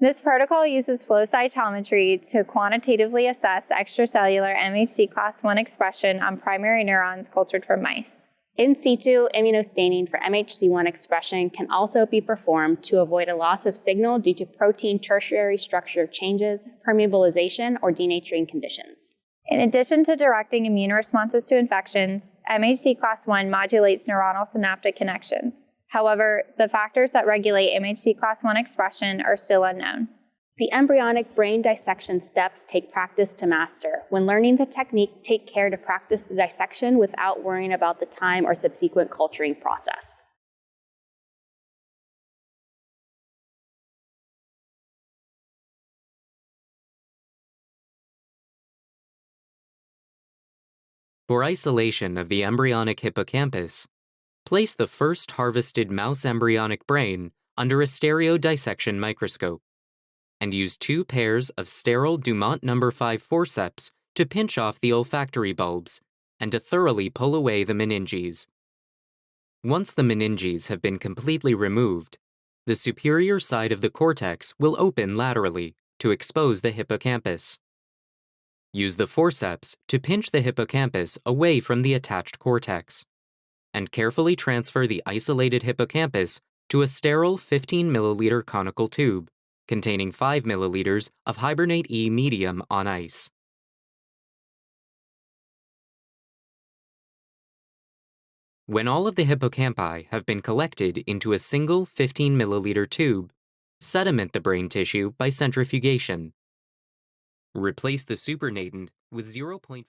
This protocol uses flow cytometry to quantitatively assess extracellular MHC class I expression on primary neurons cultured from mice. In situ immunostaining for MHC1 expression can also be performed to avoid a loss of signal due to protein tertiary structure changes, permeabilization, or denaturing conditions. In addition to directing immune responses to infections, MHC class I modulates neuronal synaptic connections. However, the factors that regulate MHC class I expression are still unknown. The embryonic brain dissection steps take practice to master. When learning the technique, take care to practice the dissection without worrying about the time or subsequent culturing process. For isolation of the embryonic hippocampus, place the first harvested mouse embryonic brain under a stereodissection microscope, and use 2 pairs of sterile Dumont No. 5 forceps to pinch off the olfactory bulbs and to thoroughly pull away the meninges. Once the meninges have been completely removed, the superior side of the cortex will open laterally to expose the hippocampus. Use the forceps to pinch the hippocampus away from the attached cortex, and carefully transfer the isolated hippocampus to a sterile 15 milliliter conical tube containing 5 milliliters of hibernate E medium on ice. When all of the hippocampi have been collected into a single 15 milliliter tube, sediment the brain tissue by centrifugation. Replace the supernatant with 0.5